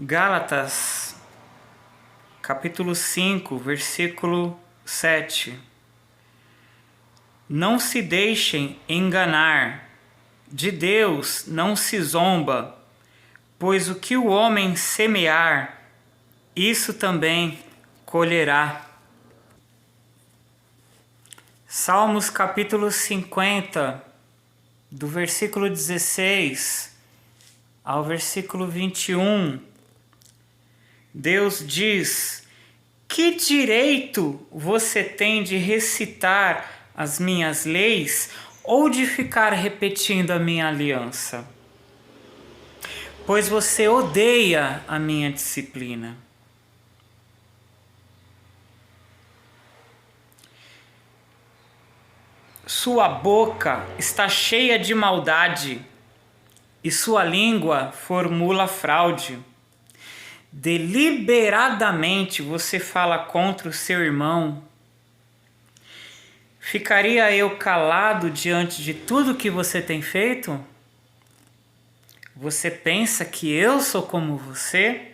Gálatas, capítulo 5, versículo 7. Não se deixem enganar, de Deus não se zomba, pois o que o homem semear, isso também colherá. Salmos capítulo 50, do versículo 16 ao versículo 21, Deus diz: que direito você tem de recitar as minhas leis ou de ficar repetindo a minha aliança? Pois você odeia a minha disciplina. Sua boca está cheia de maldade e sua língua formula fraude. Deliberadamente você fala contra o seu irmão. Ficaria eu calado diante de tudo que você tem feito? Você pensa que eu sou como você?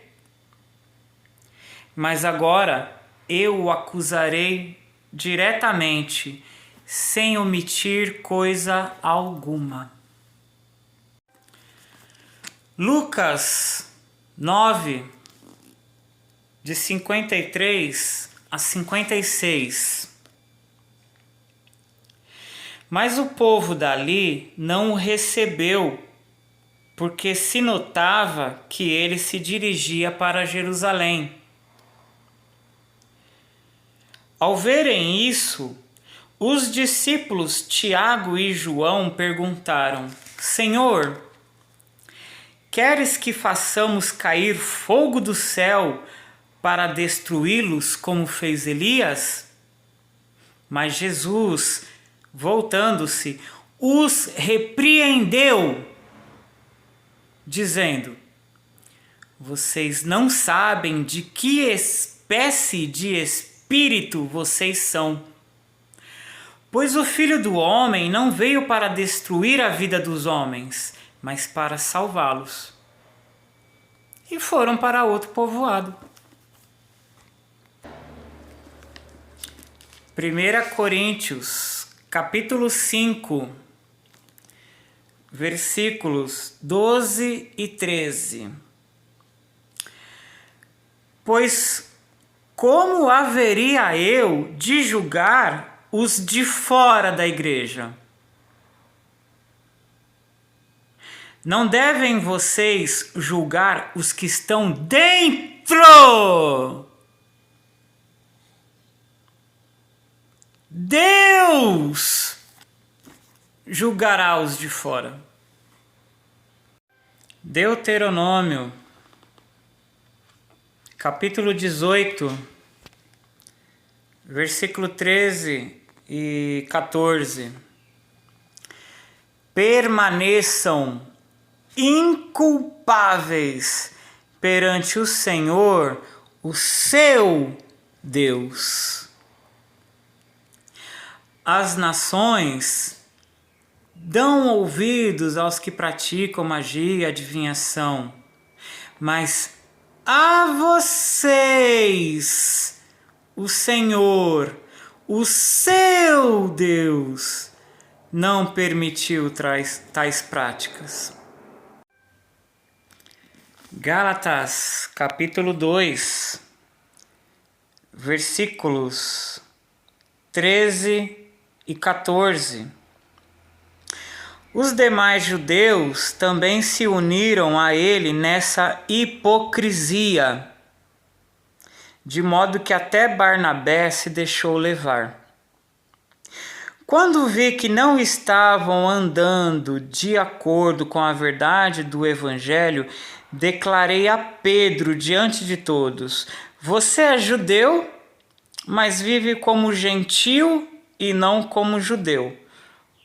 Mas agora eu o acusarei diretamente, sem omitir coisa alguma. Lucas 9, de 53 a 56. Mas o povo dali não o recebeu, porque se notava que ele se dirigia para Jerusalém. Ao verem isso, os discípulos Tiago e João perguntaram: Senhor, queres que façamos cair fogo do céu para destruí-los como fez Elias? Mas Jesus, voltando-se, os repreendeu, dizendo: vocês não sabem de que espécie de espírito vocês são. Pois o Filho do Homem não veio para destruir a vida dos homens, mas para salvá-los. E foram para outro povoado. 1 Coríntios, capítulo 5, versículos 12 e 13. Pois como haveria eu de julgar os de fora da igreja? Não devem vocês julgar os que estão dentro? Deus julgará os de fora. Deuteronômio, capítulo 18, versículo 13 e 14. Permaneçam inculpáveis perante o Senhor, o seu Deus. As nações dão ouvidos aos que praticam magia e adivinhação, mas a vocês, o Senhor, o seu Deus, não permitiu tais práticas. Gálatas, capítulo 2, versículos 13 e 14. Os demais judeus também se uniram a ele nessa hipocrisia, de modo que até Barnabé se deixou levar. Quando vi que não estavam andando de acordo com a verdade do Evangelho, declarei a Pedro diante de todos: você é judeu, mas vive como gentil e não como judeu.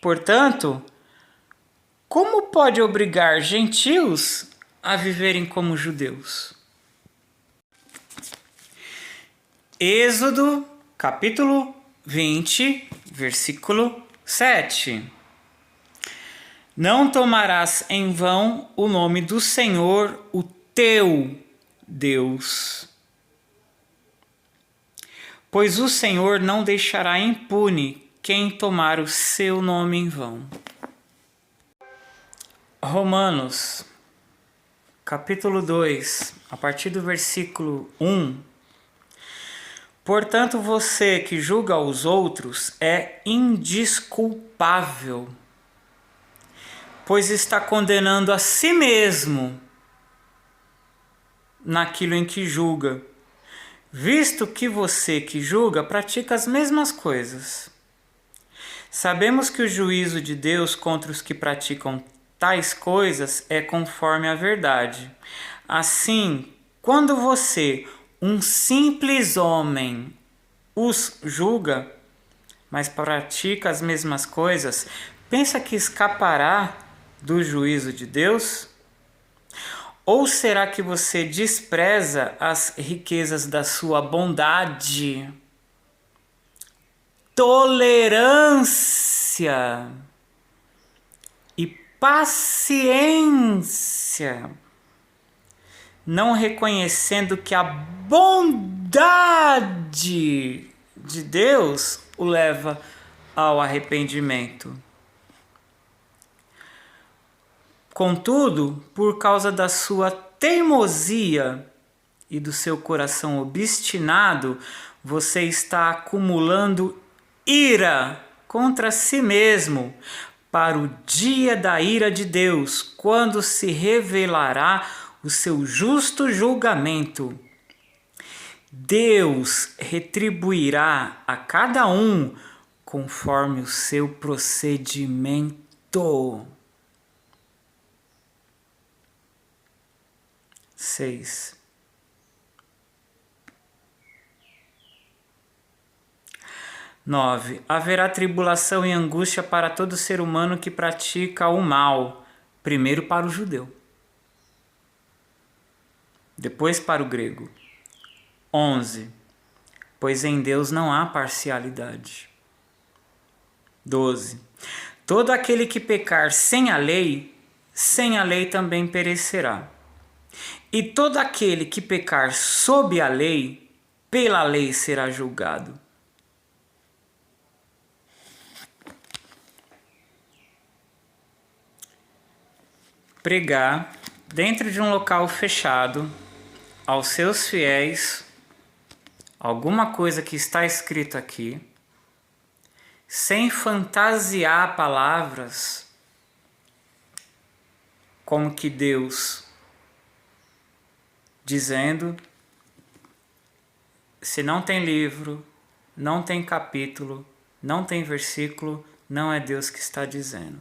Portanto, como pode obrigar gentios a viverem como judeus? Êxodo, capítulo 20, versículo 7. Não tomarás em vão o nome do Senhor, o teu Deus. Pois o Senhor não deixará impune quem tomar o seu nome em vão. Romanos, capítulo 2, a partir do versículo 1. Portanto, você que julga os outros é indesculpável, pois está condenando a si mesmo naquilo em que julga, visto que você que julga pratica as mesmas coisas. Sabemos que o juízo de Deus contra os que praticam tais coisas é conforme a verdade. Assim, quando você, um simples homem, os julga, mas pratica as mesmas coisas, pensa que escapará do juízo de Deus? Ou será que você despreza as riquezas da sua bondade, tolerância e paciência, não reconhecendo que a bondade de Deus o leva ao arrependimento? Contudo, por causa da sua teimosia e do seu coração obstinado, você está acumulando ira contra si mesmo para o dia da ira de Deus, quando se revelará o seu justo julgamento. Deus retribuirá a cada um conforme o seu procedimento. 6. Haverá tribulação e angústia para todo ser humano que pratica o mal, primeiro para o judeu, depois para o grego. 11. Pois em Deus não há parcialidade. 12. Todo aquele que pecar sem a lei também perecerá. E todo aquele que pecar sob a lei, pela lei será julgado. Pregar dentro de um local fechado aos seus fiéis alguma coisa que está escrito aqui, sem fantasiar palavras como que Deus dizendo, se não tem livro, não tem capítulo, não tem versículo, não é Deus que está dizendo.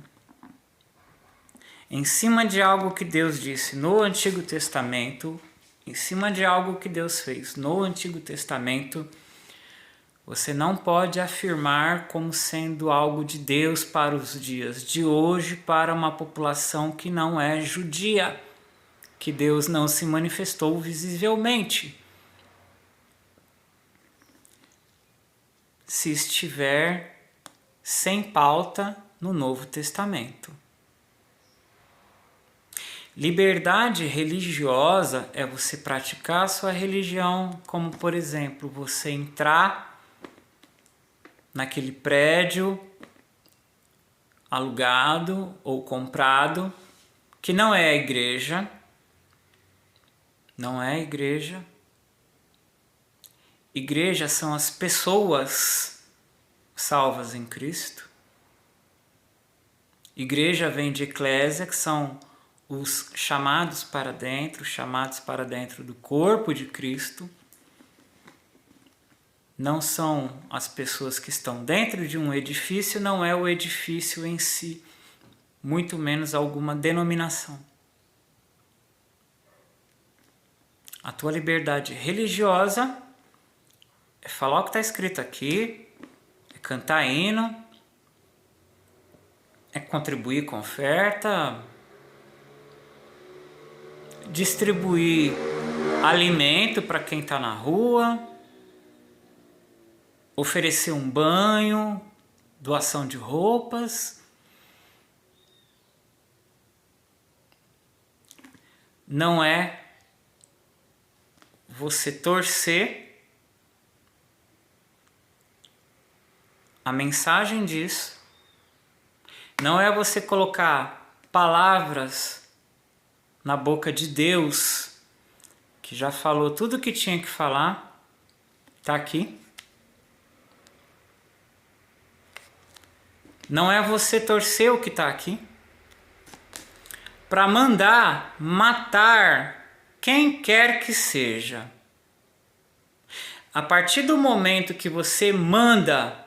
Em cima de algo que Deus disse no Antigo Testamento, em cima de algo que Deus fez no Antigo Testamento, você não pode afirmar como sendo algo de Deus para os dias de hoje, para uma população que não é judia, que Deus não se manifestou visivelmente. Se estiver sem pauta no Novo Testamento. Liberdade religiosa é você praticar a sua religião, como por exemplo, você entrar naquele prédio alugado ou comprado, que não é a igreja, não é a igreja. Igreja são as pessoas salvas em Cristo. Igreja vem de eclésia, que são os chamados para dentro do corpo de Cristo. Não são as pessoas que estão dentro de um edifício, não é o edifício em si, muito menos alguma denominação. A tua liberdade religiosa é falar o que está escrito aqui, é cantar hino, é contribuir com oferta, distribuir alimento para quem está na rua, oferecer um banho, doação de roupas. Não é você torcer a mensagem disso, não é você colocar palavras na boca de Deus, que já falou tudo o que tinha que falar, tá aqui. Não é você torcer o que está aqui para mandar matar quem quer que seja. A partir do momento que você manda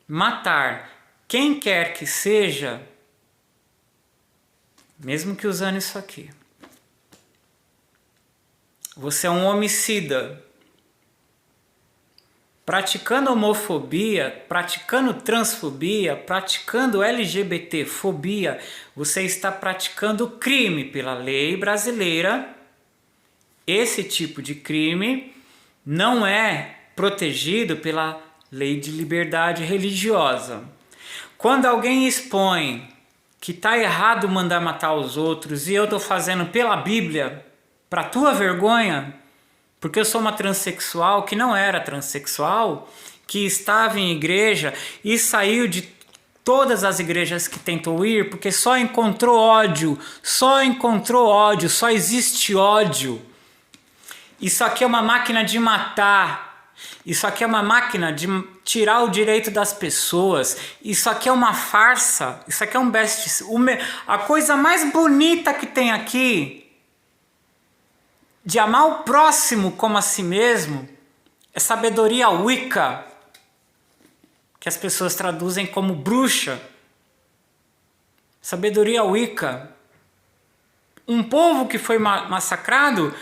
matar quem quer que seja, mesmo que usando isso aqui, você é um homicida. Praticando homofobia, praticando transfobia, praticando LGBTfobia, você está praticando crime pela lei brasileira. Esse tipo de crime não é protegido pela lei de liberdade religiosa. Quando alguém expõe que está errado mandar matar os outros e eu estou fazendo pela Bíblia, para tua vergonha, porque eu sou uma transexual que não era transexual, que estava em igreja e saiu de todas as igrejas que tentou ir, porque só encontrou ódio, só existe ódio. Isso aqui é uma máquina de matar, isso aqui é uma máquina de tirar o direito das pessoas, isso aqui é uma farsa, isso aqui é um a coisa mais bonita que tem aqui, de amar o próximo como a si mesmo, é sabedoria Wicca, que as pessoas traduzem como bruxa. Sabedoria Wicca. Um povo que foi massacrado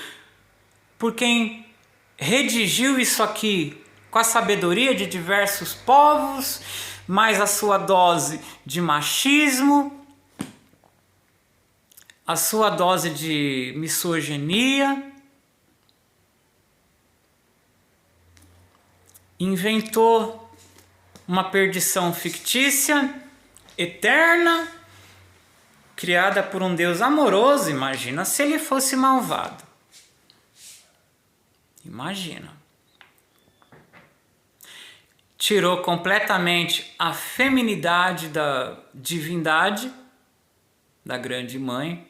por quem redigiu isso aqui com a sabedoria de diversos povos, mais a sua dose de machismo, a sua dose de misoginia, inventou uma perdição fictícia, eterna, criada por um Deus amoroso. Imagina se ele fosse malvado. Imagina. Tirou completamente a feminidade da divindade, da grande mãe,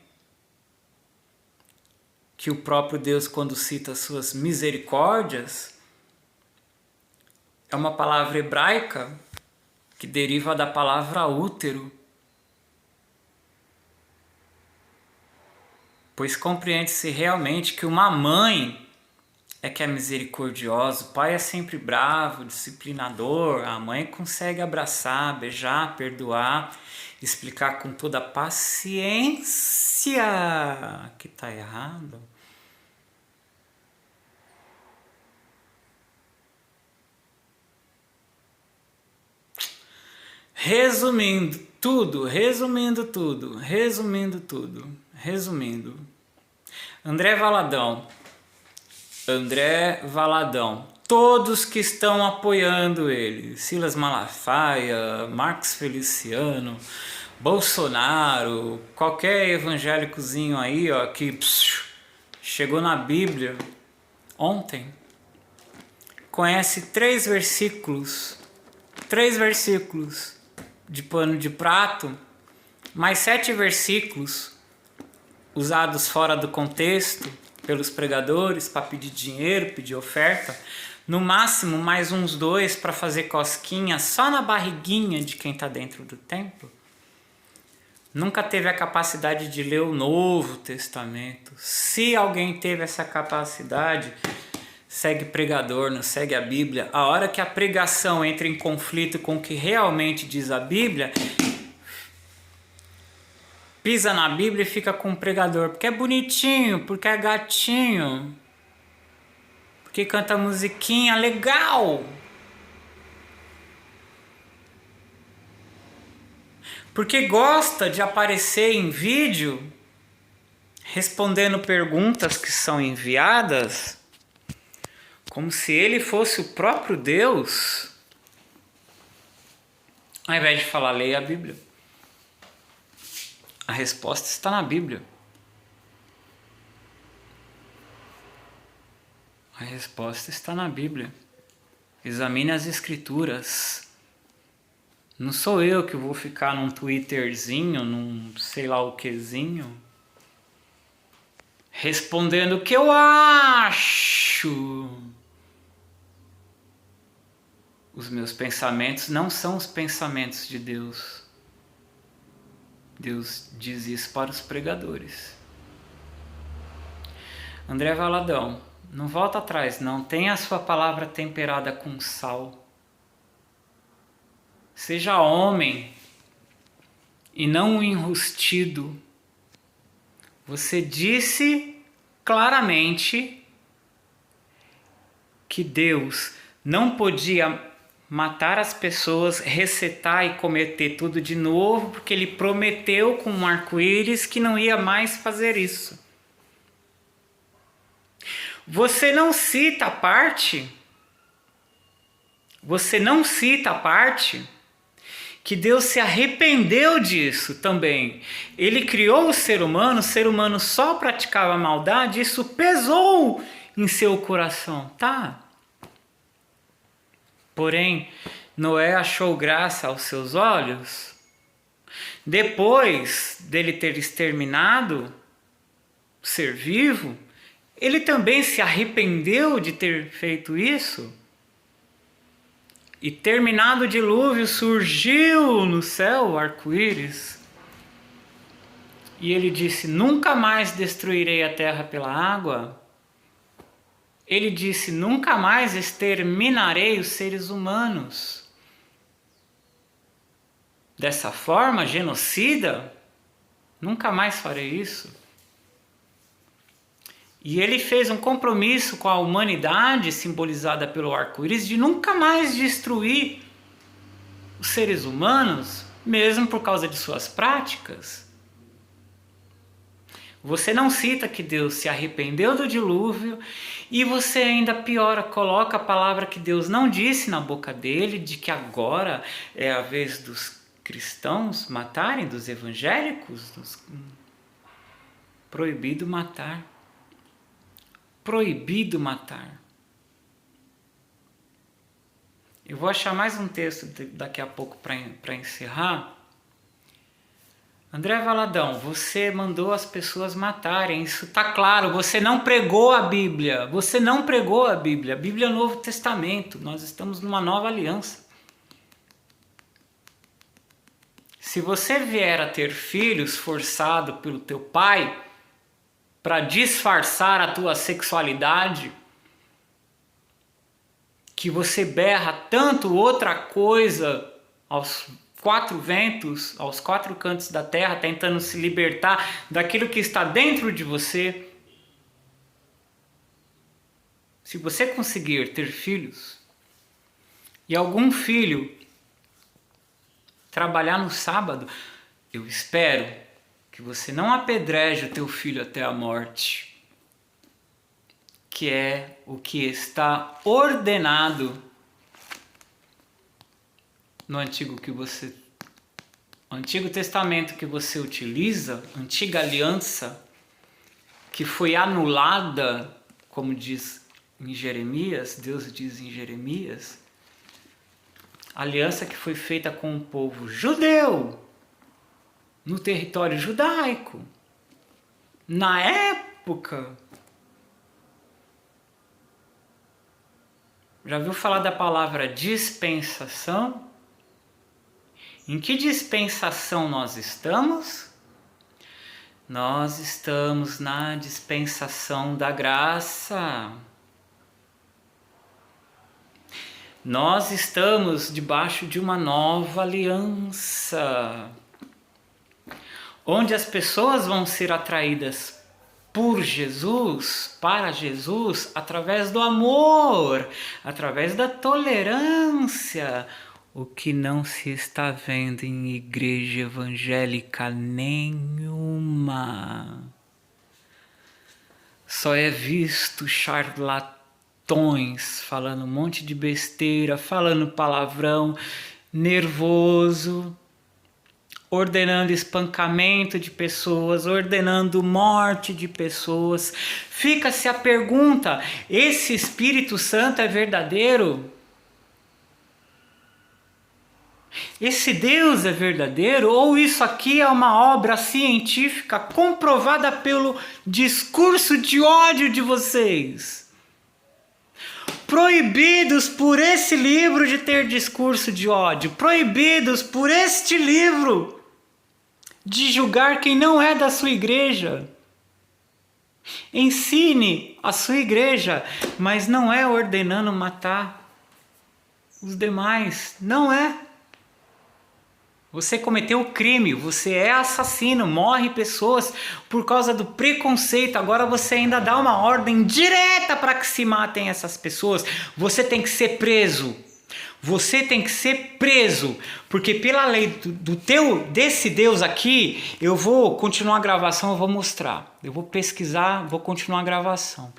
que o próprio Deus, quando cita suas misericórdias, é uma palavra hebraica que deriva da palavra útero. Pois compreende-se realmente que uma mãe é que é misericordiosa, o pai é sempre bravo, disciplinador, a mãe consegue abraçar, beijar, perdoar, explicar com toda a paciência que está errado. Resumindo tudo. André Valadão, todos que estão apoiando ele, Silas Malafaia, Marcos Feliciano, Bolsonaro, qualquer evangélicozinho aí, ó, que chegou na Bíblia ontem, conhece 3 versículos de pano de prato, mais 7 versículos usados fora do contexto pelos pregadores para pedir dinheiro, pedir oferta, no máximo mais uns 2 para fazer cosquinha só na barriguinha de quem está dentro do templo. Nunca teve a capacidade de ler o Novo Testamento. Se alguém teve essa capacidade, segue pregador, não segue a Bíblia. A hora que a pregação entra em conflito com o que realmente diz a Bíblia, pisa na Bíblia e fica com o pregador, porque é bonitinho, porque é gatinho, porque canta musiquinha legal, porque gosta de aparecer em vídeo respondendo perguntas que são enviadas como se ele fosse o próprio Deus, ao invés de falar, leia a Bíblia. A resposta está na Bíblia. A resposta está na Bíblia. Examine as Escrituras. Não sou eu que vou ficar num Twitterzinho, num sei lá o quezinho, respondendo o que eu acho. Os meus pensamentos não são os pensamentos de Deus. Deus diz isso para os pregadores. André Valadão, não volta atrás, não. Tenha a sua palavra temperada com sal. Seja homem e não um enrustido. Você disse claramente que Deus não podia matar as pessoas, resetar e cometer tudo de novo, porque ele prometeu com um arco-íris que não ia mais fazer isso. Você não cita a parte que Deus se arrependeu disso também. Ele criou o ser humano só praticava maldade, isso pesou em seu coração, tá? Porém, Noé achou graça aos seus olhos. Depois dele ter exterminado o ser vivo, ele também se arrependeu de ter feito isso. E terminado o dilúvio, surgiu no céu o arco-íris. E ele disse: nunca mais destruirei a terra pela água. Ele disse: nunca mais exterminarei os seres humanos. Dessa forma, genocida, nunca mais farei isso. E ele fez um compromisso com a humanidade, simbolizada pelo arco-íris, de nunca mais destruir os seres humanos, mesmo por causa de suas práticas. Você não cita que Deus se arrependeu do dilúvio e você ainda piora, coloca a palavra que Deus não disse na boca dele, de que agora é a vez dos cristãos matarem, dos evangélicos, proibido matar. Proibido matar. Eu vou achar mais um texto daqui a pouco para encerrar. André Valadão, você mandou as pessoas matarem, isso está claro, você não pregou a Bíblia, a Bíblia é o Novo Testamento, nós estamos numa nova aliança. Se você vier a ter filhos forçado pelo teu pai para disfarçar a tua sexualidade, que você berra tanto outra coisa aos quatro ventos, aos quatro cantos da terra, tentando se libertar daquilo que está dentro de você. Se você conseguir ter filhos, e algum filho trabalhar no sábado, eu espero que você não apedreje o teu filho até a morte, que é o que está ordenado no Antigo Testamento que você utiliza, antiga aliança, que foi anulada, como diz em Jeremias, Deus diz em Jeremias, aliança que foi feita com o povo judeu, no território judaico, na época. Já ouviu falar da palavra dispensação? Em que dispensação nós estamos? Nós estamos na dispensação da graça. Nós estamos debaixo de uma nova aliança, onde as pessoas vão ser atraídas por Jesus, para Jesus, através do amor, através da tolerância, o que não se está vendo em igreja evangélica nenhuma. Só é visto charlatões falando um monte de besteira, falando palavrão, nervoso, ordenando espancamento de pessoas, ordenando morte de pessoas. Fica-se a pergunta: esse Espírito Santo é verdadeiro? Esse Deus é verdadeiro? Ou isso aqui é uma obra científica comprovada pelo discurso de ódio de vocês? Proibidos por esse livro de ter discurso de ódio, proibidos por este livro de julgar quem não é da sua igreja. Ensine a sua igreja, mas não é ordenando matar os demais, não é. Você cometeu crime, você é assassino, morre pessoas por causa do preconceito. Agora você ainda dá uma ordem direta para que se matem essas pessoas. Você tem que ser preso. Você tem que ser preso, porque pela lei desse Deus aqui, eu vou continuar a gravação, eu vou mostrar. Eu vou pesquisar, vou continuar a gravação.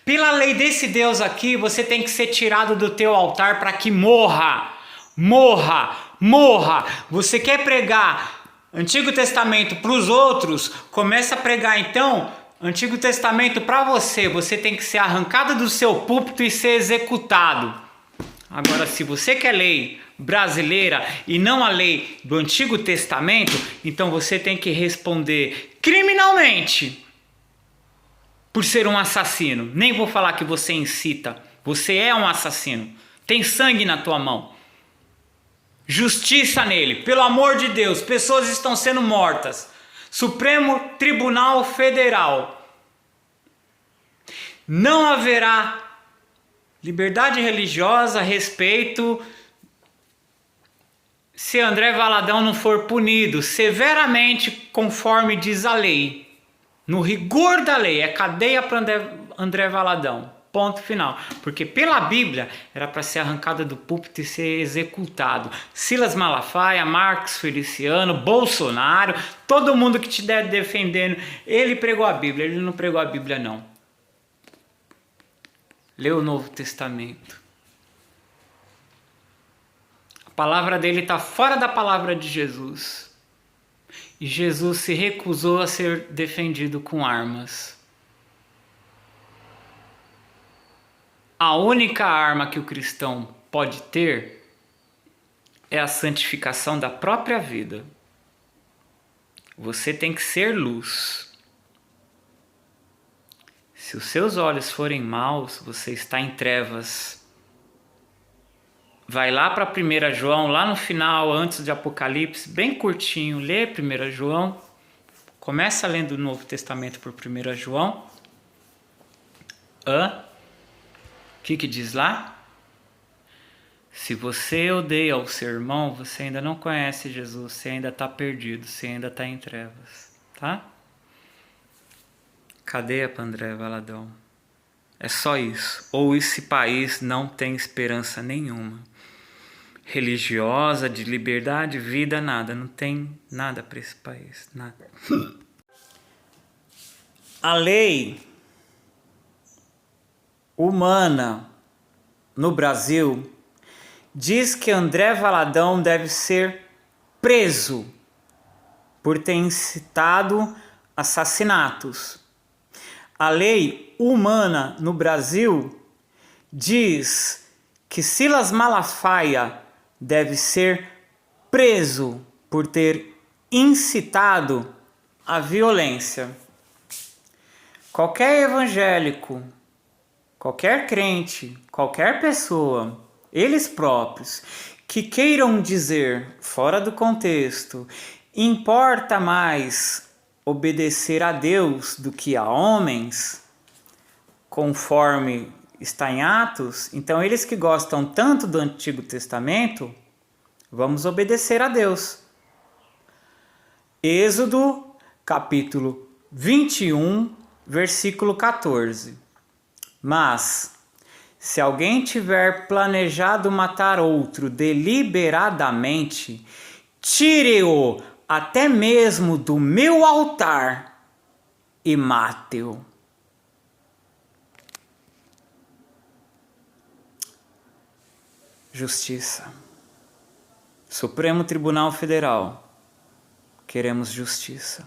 Pela lei desse Deus aqui, você tem que ser tirado do teu altar para que morra. Morra, morra. Você quer pregar Antigo Testamento para os outros? Começa a pregar então Antigo Testamento para você. Você tem que ser arrancado do seu púlpito e ser executado. Agora, se você quer lei brasileira e não a lei do Antigo Testamento, então você tem que responder criminalmente por ser um assassino. Nem vou falar que você incita. Você é um assassino. Tem sangue na tua mão. Justiça nele, pelo amor de Deus, pessoas estão sendo mortas. Supremo Tribunal Federal. Não haverá liberdade religiosa, respeito, se André Valadão não for punido severamente conforme diz a lei. No rigor da lei, é cadeia para André Valadão. Ponto final. Porque pela Bíblia era para ser arrancado do púlpito e ser executado. Silas Malafaia, Marcos Feliciano, Bolsonaro, todo mundo que te der defendendo. Ele pregou a Bíblia, ele não pregou a Bíblia não. Lê o Novo Testamento. A palavra dele está fora da palavra de Jesus. E Jesus se recusou a ser defendido com armas. A única arma que o cristão pode ter é a santificação da própria vida. Você tem que ser luz. Se os seus olhos forem maus, você está em trevas. Vai lá para 1 João, lá no final, antes de Apocalipse, bem curtinho, lê 1 João. Começa lendo o Novo Testamento por 1 João. O que diz lá? Se você odeia o seu irmão, você ainda não conhece Jesus, você ainda está perdido, você ainda está em trevas, tá? Cadeia para André Valadão. É só isso. Ou esse país não tem esperança nenhuma. Religiosa, de liberdade, vida, nada. Não tem nada para esse país, nada. A lei humana no Brasil diz que André Valadão deve ser preso por ter incitado assassinatos. A lei humana no Brasil diz que Silas Malafaia deve ser preso por ter incitado a violência. Qualquer evangélico, qualquer crente, qualquer pessoa, eles próprios, que queiram dizer, fora do contexto, importa mais obedecer a Deus do que a homens, conforme está em Atos, então eles que gostam tanto do Antigo Testamento, vamos obedecer a Deus. Êxodo, capítulo 21, versículo 14. Mas, se alguém tiver planejado matar outro deliberadamente, tire-o até mesmo do meu altar e mate-o. Justiça. Supremo Tribunal Federal. queremos justiça.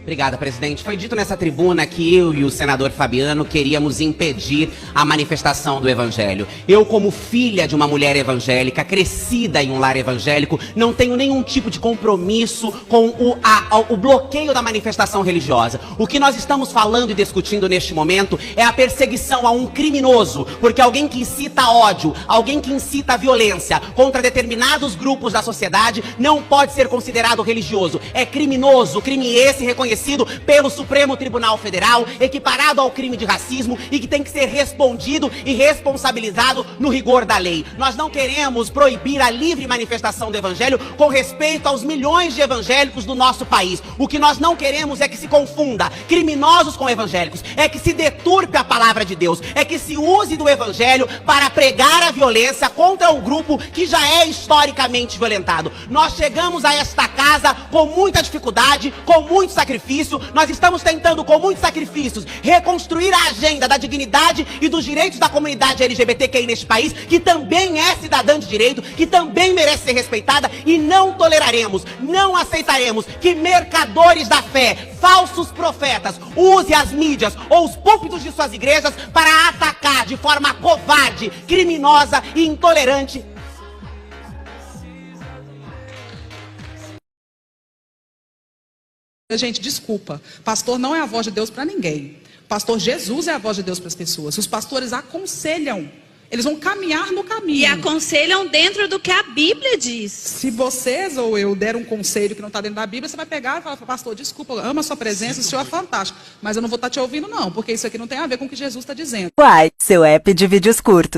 Obrigada, presidente. Foi dito nessa tribuna que eu e o senador Fabiano queríamos impedir a manifestação do evangelho. Eu, como filha de uma mulher evangélica, crescida em um lar evangélico, não tenho nenhum tipo de compromisso com o bloqueio da manifestação religiosa. O que nós estamos falando e discutindo neste momento é a perseguição a um criminoso, porque alguém que incita ódio, alguém que incita violência contra determinados grupos da sociedade não pode ser considerado religioso. É criminoso, crime esse reconhecido pelo Supremo Tribunal Federal, equiparado ao crime de racismo e que tem que ser respondido e responsabilizado no rigor da lei. Nós não queremos proibir a livre manifestação do evangelho com respeito aos milhões de evangélicos do nosso país. O que nós não queremos é que se confunda criminosos com evangélicos, é que se deturpe a palavra de Deus, é que se use do evangelho para pregar a violência contra um grupo que já é historicamente violentado. Nós chegamos a esta casa com muita dificuldade, com muito sacrifício. Nós estamos tentando, com muitos sacrifícios, reconstruir a agenda da dignidade e dos direitos da comunidade LGBTQI neste país, que também é cidadã de direito, que também merece ser respeitada, e não toleraremos, não aceitaremos que mercadores da fé, falsos profetas, use as mídias ou os púlpitos de suas igrejas para atacar de forma covarde, criminosa e intolerante. Gente, desculpa, pastor não é a voz de Deus para ninguém. Pastor Jesus é a voz de Deus para as pessoas. Os pastores aconselham, eles vão caminhar no caminho. E aconselham dentro do que a Bíblia diz. Se vocês ou eu der um conselho que não está dentro da Bíblia, você vai pegar e falar: pastor, desculpa, eu amo a sua presença, o senhor é fantástico, mas eu não vou estar te ouvindo não, porque isso aqui não tem a ver com o que Jesus está dizendo. Uai, seu app de vídeos curtos.